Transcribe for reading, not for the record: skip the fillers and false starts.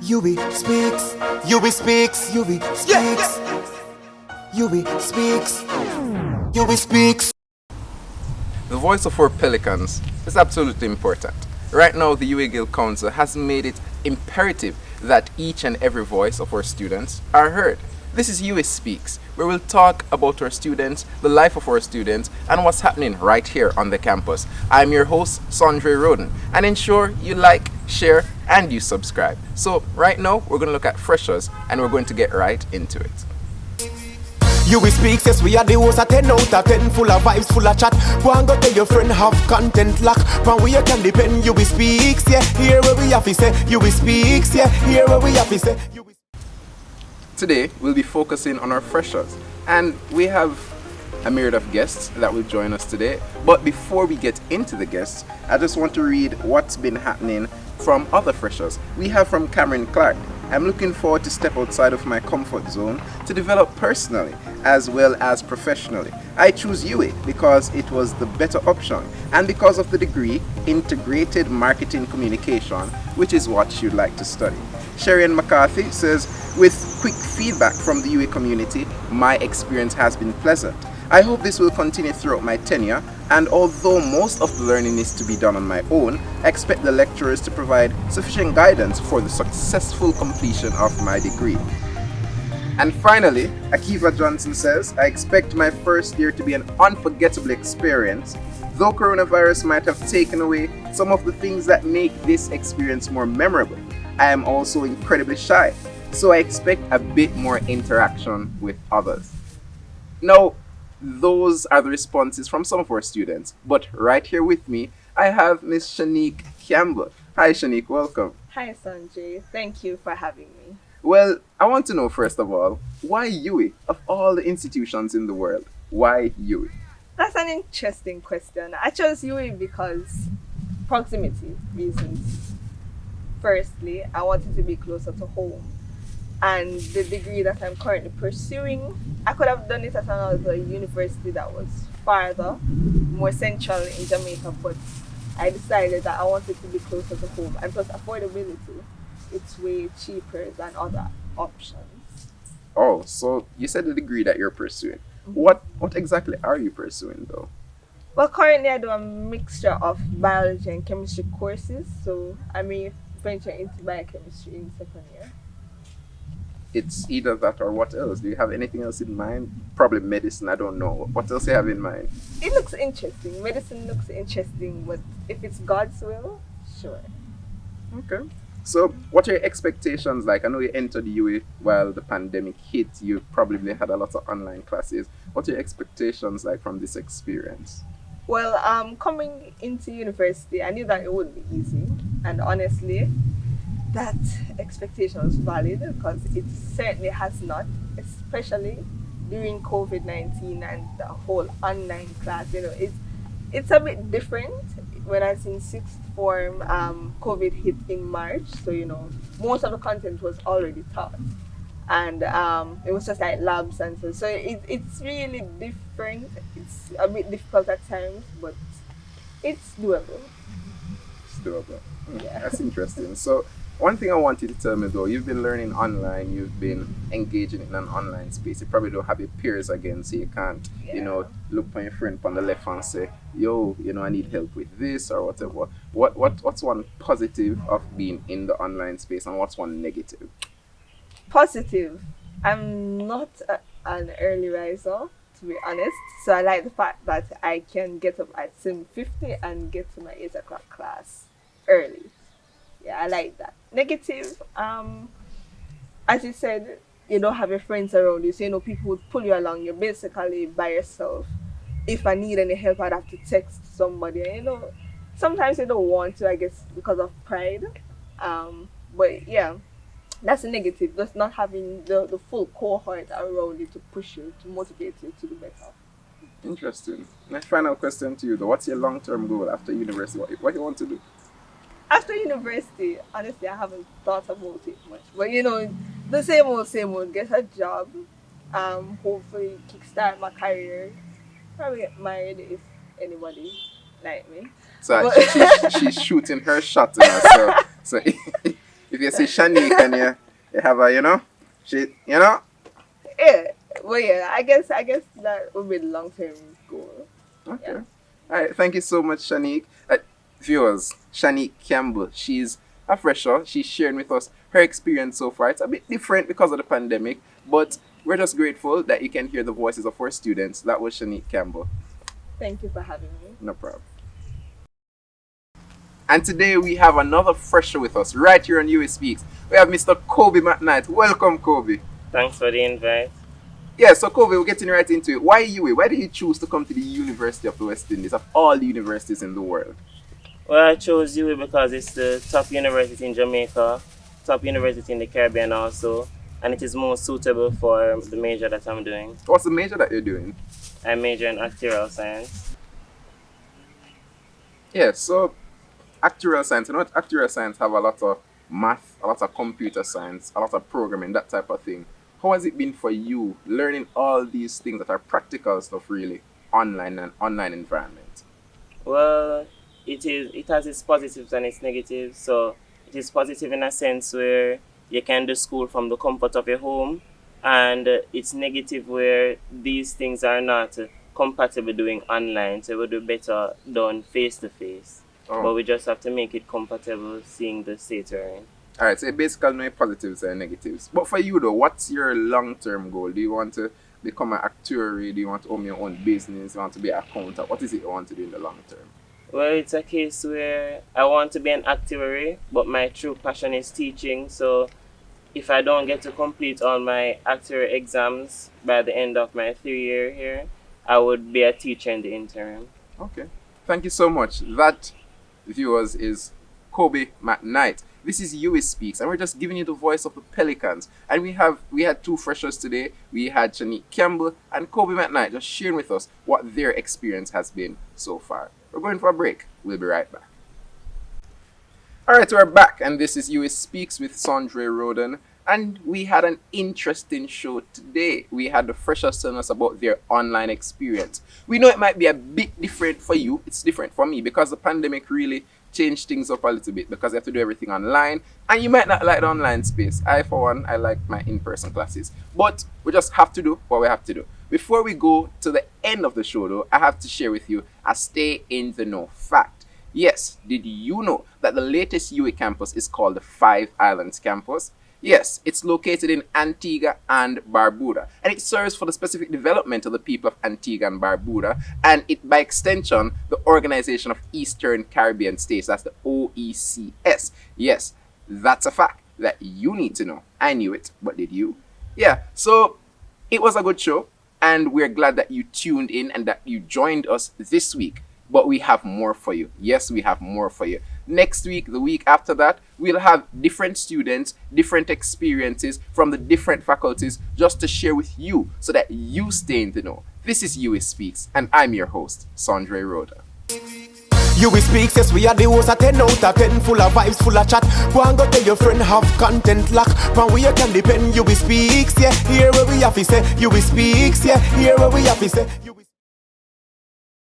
UWI Speaks, UWI Speaks, UWI Speaks, UWI Speaks, UWI Speaks. The voice of our pelicans is absolutely important. Right now, the UWI Guild Council has made it imperative that each and every voice of our students are heard. This is UWI Speaks, where we'll talk about our students, the life of our students, and what's happening right here on the campus. I'm your host, Sondre Roden, and ensure you like, share, and you subscribe. So right now, we're going to look at freshers, and we're going to get right into it. UWI Speaks, yes, we are the host, a 10 out of 10, full of vibes, full of chat. Go and go tell your friend, have content lock. Pan where you can depend, UWI Speaks, yeah. Here where we have to say, UWI Speaks, yeah. Here where we have to say, UWI. Today, we'll be focusing on our freshers, and we have a myriad of guests that will join us today. But before we get into the guests, I just want to read what's been happening from other freshers. We have from Cameron Clark. I'm looking forward to step outside of my comfort zone to develop personally as well as professionally. I choose UWI because it was the better option and because of the degree Integrated Marketing Communication, which is what she'd like to study. Sharian McCarthy says, with quick feedback from the UWI community, my experience has been pleasant. I hope this will continue throughout my tenure, and although most of the learning is to be done on my own, I expect the lecturers to provide sufficient guidance for the successful completion of my degree. And finally, Akiva Johnson says, I expect my first year to be an unforgettable experience. Though coronavirus might have taken away some of the things that make this experience more memorable, I am also incredibly shy, so I expect a bit more interaction with others. Now, those are the responses from some of our students, but right here with me, I have Miss Shanique Campbell. Hi Shanique, welcome. Hi Sanjay, thank you for having me. Well, I want to know first of all, why UWI? Of all the institutions in the world, why UWI? That's an interesting question. I chose UWI because proximity reasons. Firstly, I wanted to be closer to home. And the degree that I'm currently pursuing, I could have done it at another university that was farther, more central in Jamaica, but I decided that I wanted to be closer to home. And plus affordability, it's way cheaper than other options. Oh, so you said the degree that you're pursuing. Mm-hmm. What exactly are you pursuing though? Well, currently I do a mixture of biology and chemistry courses, so I may venture into biochemistry in second year. It's either that or what else? Do you have anything else in mind? Probably medicine, I don't know. What else do you have in mind? It looks interesting. Medicine looks interesting, but if it's God's will, sure. Okay. So, what are your expectations like? I know you entered UWI while the pandemic hit. You probably had a lot of online classes. What are your expectations like from this experience? Well, coming into university, I knew that it wouldn't be easy. And honestly, that expectation was valid because it certainly has not, especially during COVID-19 and the whole online class. You know, it's a bit different. When I was in sixth form, COVID hit in March, so you know most of the content was already taught, and it was just like labs and so. So it's really different. It's a bit difficult at times, but it's doable. It's doable. Yeah. That's interesting. So, one thing I want you to tell me though, you've been learning online, you've been engaging in an online space. You probably don't have your peers again, so you can't, look on your friend on the left and say, yo, I need help with this or whatever. What's one positive of being in the online space and what's one negative? Positive. I'm not an early riser, to be honest. So I like the fact that I can get up at 7:50 and get to my 8 o'clock class early. Yeah, I like that. Negative, as you said, you don't have your friends around you, so people would pull you along. You're basically by yourself. If I need any help, I'd have to text somebody. And sometimes you don't want to, I guess, because of pride. But yeah, that's a negative. Just not having the full cohort around you to push you, to motivate you to do better. Interesting. My final question to you though, what's your long-term goal after university? What you want to do? After university, honestly, I haven't thought about it much. But the same old, get a job, hopefully kickstart my career, probably get married if anybody like me. So But she's shooting her shot, so if if you see Shanique and you have a, she, Yeah. Well, yeah. I guess that would be the long-term goal. Okay. Yeah. All right. Thank you so much, Shanique. Viewers, Shanique Campbell. She's a fresher. She's sharing with us her experience so far. It's a bit different because of the pandemic, but we're just grateful that you can hear the voices of our students. That was Shanique Campbell. Thank you for having me. No problem. And today we have another fresher with us right here on UWI Speaks. We have Mr. Kobe McKnight. Welcome, Kobe. Thanks for the invite. Yeah, so Kobe, we're getting right into it. Why UWI? Why did you choose to come to the University of the West Indies of all the universities in the world? Well, I chose UWI because it's the top university in Jamaica, top university in the Caribbean also, and it is more suitable for the major that I'm doing. What's the major that you're doing? I major in actuarial science. Yeah, so actuarial science, actuarial science have a lot of math, a lot of computer science, a lot of programming, that type of thing. How has it been for you learning all these things that are practical stuff really online environment? Well, it has its positives and its negatives. So it is positive in a sense where you can do school from the comfort of your home, and it's negative where these things are not compatible doing online. So it would be better done face to face. But we just have to make it compatible seeing the state we're in. Alright, so you basically know your positives and negatives. But for you though, what's your long-term goal? Do you want to become an actuary? Do you want to own your own business? Do you want to be an accountant? What is it you want to do in the long term? Well, it's a case where I want to be an actuary, but my true passion is teaching. So if I don't get to complete all my actuary exams by the end of my 3 year here, I would be a teacher in the interim. Okay. Thank you so much. That, viewers, is Kobe McKnight. This is UWI Speaks, and we're just giving you the voice of the Pelicans. And we had two freshers today. We had Shanique Campbell and Kobe McKnight just sharing with us what their experience has been so far. We're going for a break. We'll be right back. Alright, we're back, and this is UWI Speaks with Sondre Roden. And we had an interesting show today. We had the freshers telling us about their online experience. We know it might be a bit different for you. It's different for me because the pandemic really changed things up a little bit because you have to do everything online. And you might not like the online space. I, for one, I like my in-person classes. But we just have to do what we have to do. Before we go to the end of the show, though, I have to share with you a stay in the know fact. Yes, did you know that the latest UWI campus is called the Five Islands campus? Yes, it's located in Antigua and Barbuda, and it serves for the specific development of the people of Antigua and Barbuda, and it, by extension, the Organization of Eastern Caribbean States, that's the OECS. Yes, that's a fact that you need to know. I knew it, but did you? Yeah, so it was a good show, and we're glad that you tuned in and that you joined us this week. But we have more for you. Yes, we have more for you. Next week, the week after that, we'll have different students, different experiences from the different faculties just to share with you so that you stay in the know. This is UWI Speaks, and I'm your host, Sondre Roda. UWI Speaks, yes, we are the host at 10 out of 10, full of vibes, full of chat. Go and go tell your friend, have content lock. Pan we can depend, UWI Speaks, yeah. Here where we have to say, UWI Speaks, yeah. Here where we have to say, UWI